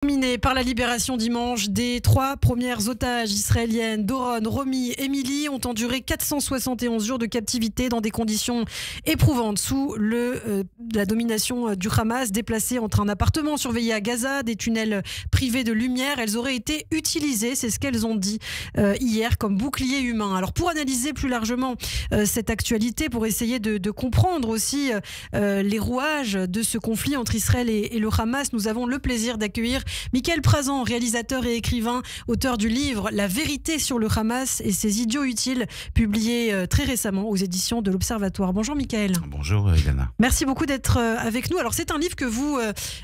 Terminé par la libération dimanche des 3 premières otages israéliennes, Doron, Romi, Emily, ont enduré 471 jours de captivité dans des conditions éprouvantes sous la domination du Hamas. Déplacées entre un appartement surveillé à Gaza, des tunnels privés de lumière, elles auraient été utilisées, c'est ce qu'elles ont dit hier, comme bouclier humain. Alors pour analyser plus largement cette actualité, pour essayer de comprendre aussi les rouages de ce conflit entre Israël et le Hamas, nous avons le plaisir d'accueillir Mickaël Prazan, réalisateur et écrivain, auteur du livre La vérité sur le Hamas et ses idiots utiles, publié très récemment aux éditions de l'Observatoire. Bonjour Mickaël. Bonjour Elena. Merci beaucoup d'être avec nous. Alors c'est un livre que vous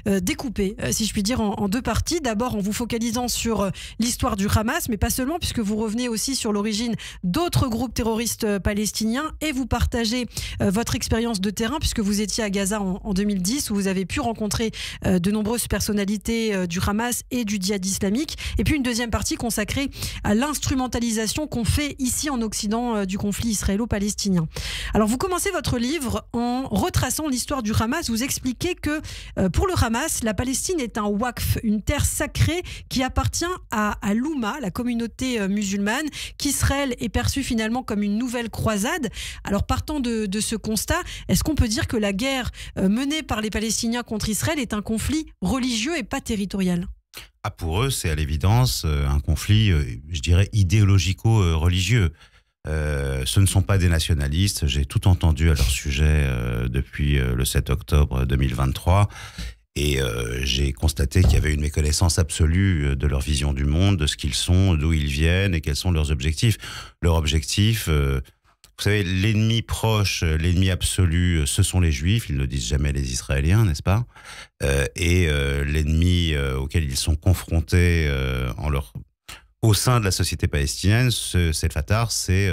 découpez, si je puis dire, en deux parties. D'abord en vous focalisant sur l'histoire du Hamas, mais pas seulement, puisque vous revenez aussi sur l'origine d'autres groupes terroristes palestiniens et vous partagez votre expérience de terrain, puisque vous étiez à Gaza en 2010, où vous avez pu rencontrer de nombreuses personnalités du Hamas et du djihad islamique. Et puis une deuxième partie consacrée à l'instrumentalisation qu'on fait ici en Occident du conflit israélo-palestinien. Alors vous commencez votre livre en retraçant l'histoire du Hamas. Vous expliquez que pour le Hamas, la Palestine est un waqf, une terre sacrée qui appartient à l'Oumma, la communauté musulmane, qu'Israël est perçu finalement comme une nouvelle croisade. Alors partant de ce constat, est-ce qu'on peut dire que la guerre menée par les Palestiniens contre Israël est un conflit religieux et pas territorial ? Pour eux, c'est à l'évidence un conflit, je dirais, idéologico-religieux. Ce ne sont pas des nationalistes. J'ai tout entendu à leur sujet depuis le 7 octobre 2023. Et j'ai constaté qu'il y avait une méconnaissance absolue de leur vision du monde, de ce qu'ils sont, d'où ils viennent et quels sont leurs objectifs. Leur objectif... Vous savez, l'ennemi proche, l'ennemi absolu, ce sont les Juifs. Ils ne disent jamais les Israéliens, n'est-ce pas ? Et l'ennemi auquel ils sont confrontés au sein de la société palestinienne, c'est le Fatah, c'est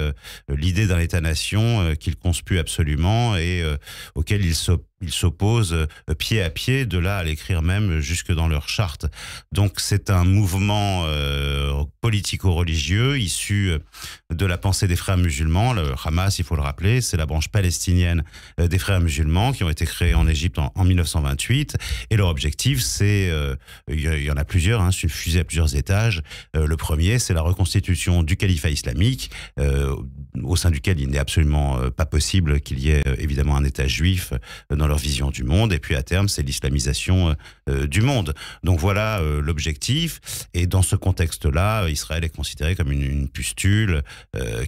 l'idée d'un État-nation qu'ils conspuent absolument et auquel ils s'opposent pied à pied, de là à l'écrire même jusque dans leur charte. Donc c'est un mouvement politico-religieux issu de la pensée des frères musulmans. Le Hamas, il faut le rappeler, c'est la branche palestinienne des frères musulmans qui ont été créés en Égypte en 1928. Et leur objectif, c'est, il y en a plusieurs, c'est une fusée à plusieurs étages. Le premier, c'est la reconstitution du califat islamique, au sein duquel il n'est absolument pas possible qu'il y ait évidemment un État juif dans leur vision du monde, et puis à terme c'est l'islamisation du monde. Donc voilà l'objectif, et dans ce contexte-là, Israël est considéré comme une pustule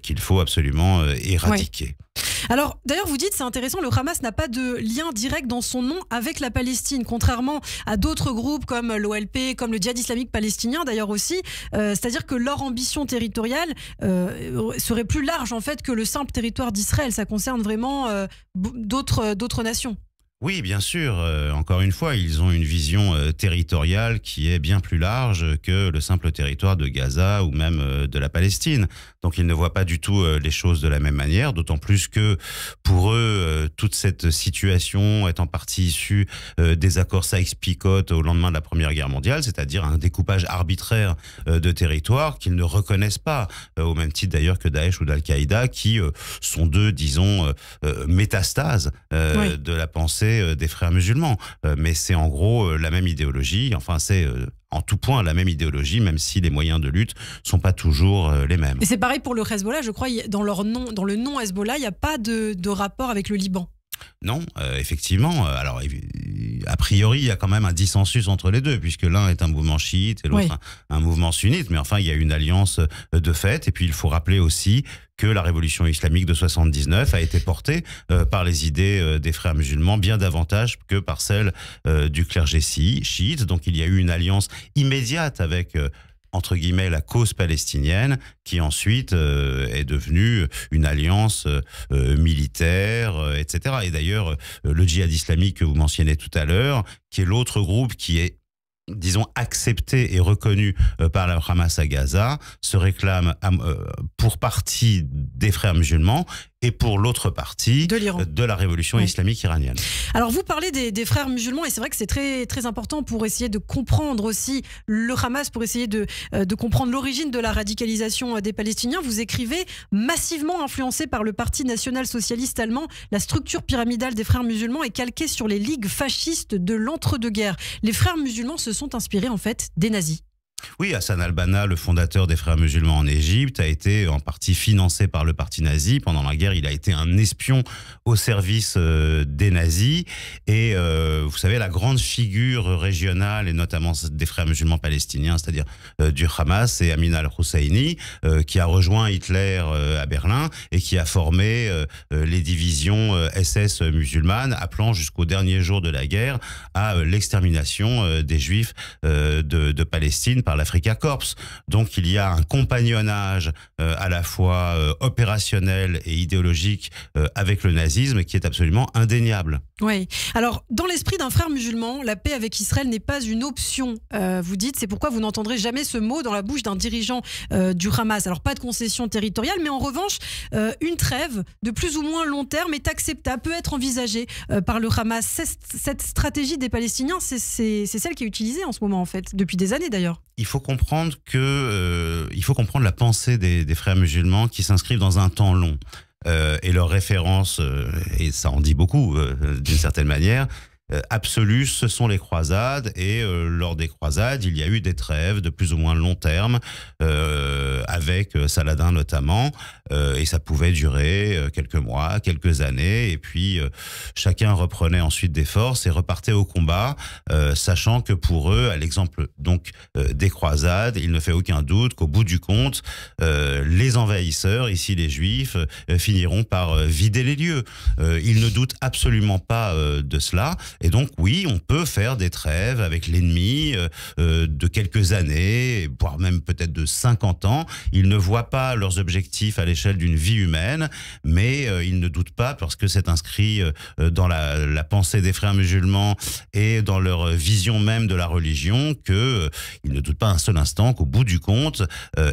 qu'il faut absolument éradiquer. Oui. Alors d'ailleurs vous dites, c'est intéressant, le Hamas n'a pas de lien direct dans son nom avec la Palestine, contrairement à d'autres groupes comme l'OLP, comme le djihad islamique palestinien d'ailleurs aussi, c'est-à-dire que leur ambition territoriale serait plus large en fait que le simple territoire d'Israël. Ça concerne vraiment d'autres nations. Oui, bien sûr. Encore une fois, ils ont une vision territoriale qui est bien plus large que le simple territoire de Gaza ou même de la Palestine. Donc, ils ne voient pas du tout les choses de la même manière, d'autant plus que pour eux, toute cette situation est en partie issue des accords Sykes-Picot au lendemain de la Première Guerre mondiale, c'est-à-dire un découpage arbitraire de territoires qu'ils ne reconnaissent pas, au même titre d'ailleurs que Daesh ou d'Al-Qaïda, qui sont deux, disons, métastases Oui. de la pensée des frères musulmans. Mais c'est en gros la même idéologie, enfin c'est en tout point la même idéologie, même si les moyens de lutte sont pas toujours les mêmes. Et c'est pareil pour le Hezbollah, je crois, dans le nom Hezbollah, il n'y a pas de rapport avec le Liban. Non, effectivement. Alors, a priori, il y a quand même un dissensus entre les deux, puisque l'un est un mouvement chiite et l'autre un mouvement sunnite. Mais enfin, il y a une alliance de fait. Et puis, il faut rappeler aussi que la révolution islamique de 79 a été portée par les idées des frères musulmans bien davantage que par celles du clergé chiite. Donc, il y a eu une alliance immédiate avec entre guillemets, la cause palestinienne, qui ensuite est devenue une alliance militaire, etc. Et d'ailleurs, le djihad islamique que vous mentionnez tout à l'heure, qui est l'autre groupe qui est, disons, accepté et reconnu par le Hamas à Gaza, se réclame pour partie des frères musulmans et pour l'autre partie de l'Iran, de la révolution islamique iranienne. Alors vous parlez des frères musulmans et c'est vrai que c'est très, très important pour essayer de comprendre aussi le Hamas, pour essayer de comprendre l'origine de la radicalisation des Palestiniens. Vous écrivez: massivement influencé par le Parti national-socialiste allemand, la structure pyramidale des frères musulmans est calquée sur les ligues fascistes de l'entre-deux-guerres. Les frères musulmans se sont inspirés en fait des nazis. Oui, Hassan al-Banna, le fondateur des Frères musulmans en Égypte, a été en partie financé par le parti nazi. Pendant la guerre, il a été un espion au service des nazis. Et vous savez, la grande figure régionale, et notamment des Frères musulmans palestiniens, c'est-à-dire du Hamas, c'est Amin al-Husseini, qui a rejoint Hitler à Berlin et qui a formé les divisions SS musulmanes, appelant jusqu'au dernier jour de la guerre à l'extermination des Juifs de Palestine par l'Africa Corps. Donc il y a un compagnonnage à la fois opérationnel et idéologique avec le nazisme qui est absolument indéniable. Oui. Alors, dans l'esprit d'un frère musulman, la paix avec Israël n'est pas une option. Vous dites, c'est pourquoi vous n'entendrez jamais ce mot dans la bouche d'un dirigeant du Hamas. Alors, pas de concession territoriale, mais en revanche, une trêve de plus ou moins long terme est acceptable, peut être envisagée par le Hamas. Cette stratégie des Palestiniens, c'est celle qui est utilisée en ce moment, en fait, depuis des années d'ailleurs. Il faut comprendre la pensée des frères musulmans qui s'inscrivent dans un temps long. Et leur référence, et ça en dit beaucoup d'une certaine manière, absolue, ce sont les croisades. Et lors des croisades, il y a eu des trêves de plus ou moins long terme, avec Saladin notamment, et ça pouvait durer quelques mois, quelques années, et puis chacun reprenait ensuite des forces et repartait au combat, sachant que pour eux, à l'exemple donc des croisades, il ne fait aucun doute qu'au bout du compte, les envahisseurs, ici les Juifs, finiront par vider les lieux. Ils ne doutent absolument pas de cela. Et donc oui, on peut faire des trêves avec l'ennemi de quelques années, voire même peut-être de 50 ans. Ils ne voient pas leurs objectifs à l'échelle d'une vie humaine, mais ils ne doutent pas, parce que c'est inscrit dans la pensée des frères musulmans et dans leur vision même de la religion, qu'ils ne doutent pas un seul instant qu'au bout du compte,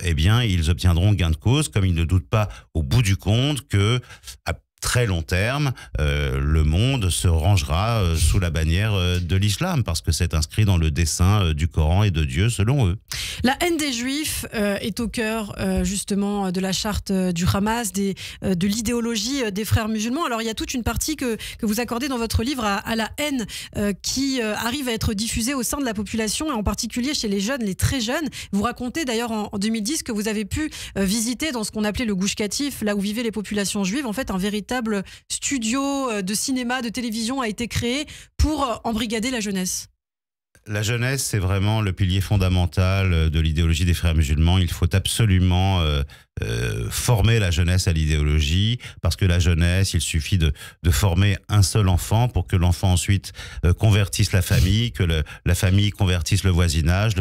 eh bien, ils obtiendront gain de cause, comme ils ne doutent pas au bout du compte que à très long terme, le monde se rangera sous la bannière de l'islam, parce que c'est inscrit dans le dessein du Coran et de Dieu, selon eux. La haine des Juifs est au cœur justement de la charte du Hamas, de l'idéologie des frères musulmans. Alors il y a toute une partie que vous accordez dans votre livre à la haine qui arrive à être diffusée au sein de la population, et en particulier chez les jeunes, les très jeunes. Vous racontez d'ailleurs en 2010 que vous avez pu visiter dans ce qu'on appelait le Gush Katif, là où vivaient les populations juives, en fait un véritable studio de cinéma, de télévision a été créé pour embrigader la jeunesse. La jeunesse, c'est vraiment le pilier fondamental de l'idéologie des frères musulmans. Il faut absolument former la jeunesse à l'idéologie, parce que la jeunesse, il suffit de former un seul enfant pour que l'enfant ensuite convertisse la famille, que la famille convertisse le voisinage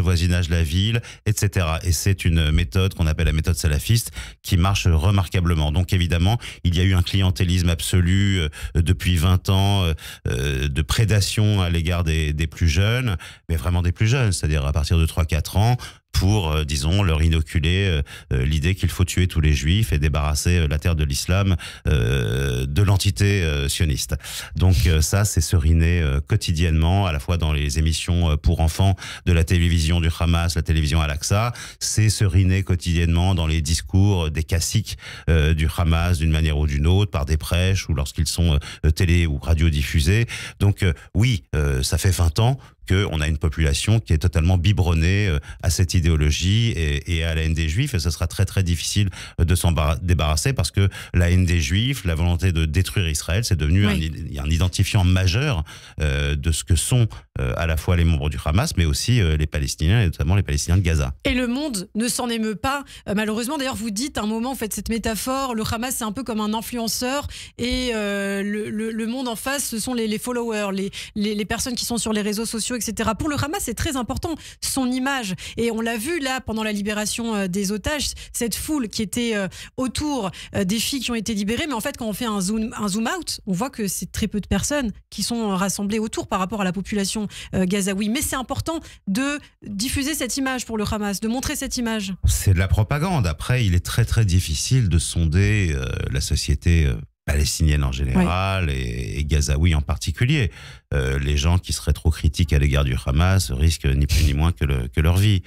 la ville, etc. Et c'est une méthode qu'on appelle la méthode salafiste qui marche remarquablement. Donc évidemment, il y a eu un clientélisme absolu depuis 20 ans de prédation à l'égard des plus jeunes, mais vraiment des plus jeunes, c'est-à-dire à partir de 3-4 ans, pour, disons, leur inoculer l'idée qu'il faut tuer tous les juifs et débarrasser la terre de l'islam de l'entité sioniste. Donc ça, c'est seriné quotidiennement, à la fois dans les émissions pour enfants de la télévision du Hamas, la télévision Al-Aqsa, c'est seriné quotidiennement dans les discours des caciques du Hamas, d'une manière ou d'une autre, par des prêches ou lorsqu'ils sont télé ou radio-diffusés. Donc oui, ça fait 20 ans qu'on a une population qui est totalement biberonnée à cette idéologie et à la haine des Juifs, et ce sera très très difficile de s'en débarrasser, parce que la haine des Juifs, la volonté de détruire Israël, c'est devenu un identifiant majeur de ce que sont à la fois les membres du Hamas, mais aussi les Palestiniens, et notamment les Palestiniens de Gaza. Et le monde ne s'en émeut pas, malheureusement. D'ailleurs, vous dites à un moment, vous faites cette métaphore, le Hamas c'est un peu comme un influenceur, et le monde en face, ce sont les followers, les personnes qui sont sur les réseaux sociaux, sociaux, etc. Pour le Hamas, c'est très important, son image. Et on l'a vu là, pendant la libération des otages, cette foule qui était autour des filles qui ont été libérées. Mais en fait, quand on fait un zoom out, on voit que c'est très peu de personnes qui sont rassemblées autour par rapport à la population gazaoui. Mais c'est important de diffuser cette image pour le Hamas, de montrer cette image. C'est de la propagande. Après, il est très très difficile de sonder la société palestinienne en général et gazaoui en particulier. Les gens qui seraient trop critiques à l'égard du Hamas risquent ni plus ni moins que leur vie.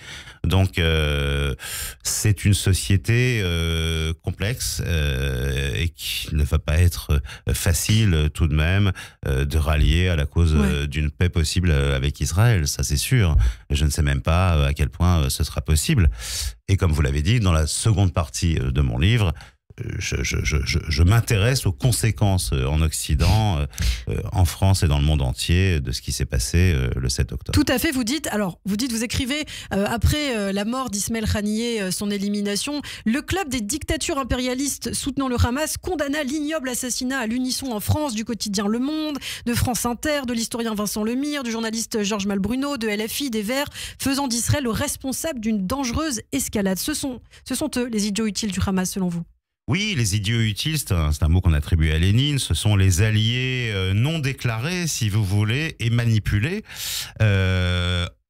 Donc c'est une société complexe et qui ne va pas être facile tout de même de rallier à la cause d'une paix possible avec Israël, ça c'est sûr. Je ne sais même pas à quel point ce sera possible. Et comme vous l'avez dit, dans la seconde partie de mon livre, je m'intéresse aux conséquences en Occident, en France et dans le monde entier de ce qui s'est passé le 7 octobre. Tout à fait, vous écrivez après la mort d'Ismaël Haniyeh, son élimination, le club des dictatures impérialistes soutenant le Hamas condamna l'ignoble assassinat à l'unisson en France du quotidien Le Monde, de France Inter, de l'historien Vincent Lemire, du journaliste Georges Malbruno, de LFI, des Verts, faisant d'Israël le responsable d'une dangereuse escalade. Ce sont eux les idiots utiles du Hamas selon vous? Oui, les idiots utiles, c'est un mot qu'on attribue à Lénine. Ce sont les alliés non déclarés, si vous voulez, et manipulés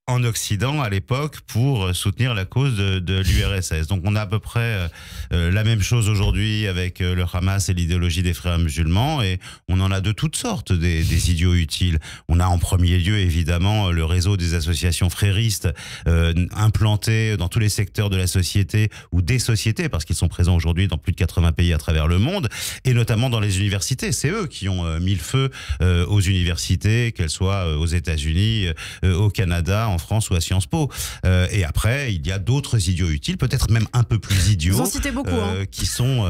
en Occident à l'époque pour soutenir la cause de l'URSS. Donc on a à peu près la même chose aujourd'hui avec le Hamas et l'idéologie des frères musulmans, et on en a de toutes sortes des idiots utiles. On a en premier lieu évidemment le réseau des associations fréristes implantés dans tous les secteurs de la société ou des sociétés, parce qu'ils sont présents aujourd'hui dans plus de 80 pays à travers le monde, et notamment dans les universités. C'est eux qui ont mis le feu aux universités, qu'elles soient aux États-Unis, au Canada, en France ou à Sciences Po. Et après, il y a d'autres idiots utiles, peut-être même un peu plus idiots, vous en citez beaucoup, qui sont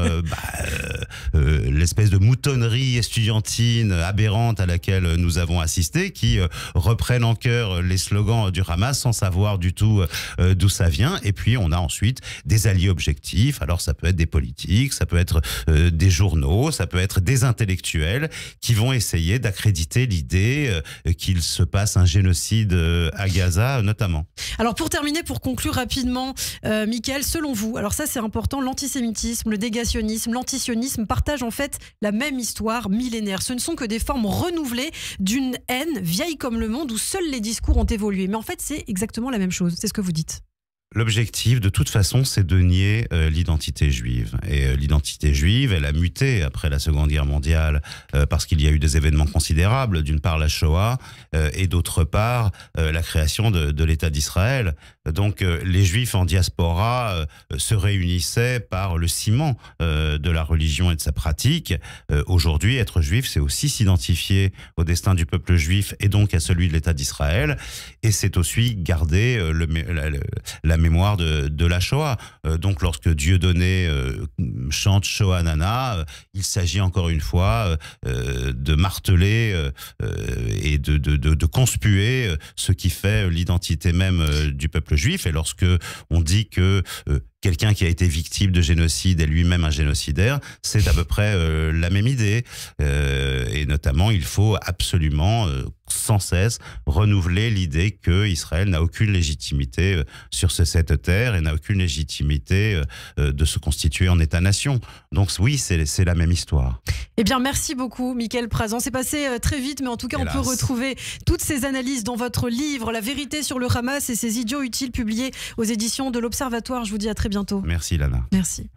l'espèce de moutonnerie estudiantine aberrante à laquelle nous avons assisté, qui reprennent en chœur les slogans du Hamas sans savoir du tout d'où ça vient. Et puis on a ensuite des alliés objectifs. Alors ça peut être des politiques, ça peut être des journaux, ça peut être des intellectuels qui vont essayer d'accréditer l'idée qu'il se passe un génocide à Gaza notamment. Alors pour terminer, pour conclure rapidement, Mickaël, selon vous, alors ça c'est important, l'antisémitisme, le négationnisme, l'antisionisme partagent en fait la même histoire millénaire. Ce ne sont que des formes renouvelées d'une haine vieille comme le monde où seuls les discours ont évolué. Mais en fait c'est exactement la même chose, c'est ce que vous dites. L'objectif, de toute façon, c'est de nier l'identité juive. Et l'identité juive, elle a muté après la Seconde Guerre mondiale parce qu'il y a eu des événements considérables. D'une part, la Shoah et d'autre part, la création de l'État d'Israël. Donc, les Juifs en diaspora se réunissaient par le ciment de la religion et de sa pratique. Aujourd'hui, être juif, c'est aussi s'identifier au destin du peuple juif et donc à celui de l'État d'Israël. Et c'est aussi garder la mémoire de la Shoah. Donc lorsque Dieudonné chante Shoah Nana, il s'agit encore une fois de marteler et de conspuer ce qui fait l'identité même du peuple juif. Et lorsque on dit que quelqu'un qui a été victime de génocide est lui-même un génocidaire, c'est à peu près la même idée. Et notamment, il faut absolument sans cesse renouveler l'idée que Israël n'a aucune légitimité sur cette terre et n'a aucune légitimité de se constituer en État-nation. Donc oui, c'est la même histoire. Eh bien, merci beaucoup, Mickaël Prazan. C'est passé très vite, mais en tout cas, Hélas. On peut retrouver toutes ces analyses dans votre livre, La vérité sur le Hamas et ses idiots utiles, publié aux éditions de l'Observatoire. Je vous dis à très bientôt. Merci, Lana. Merci.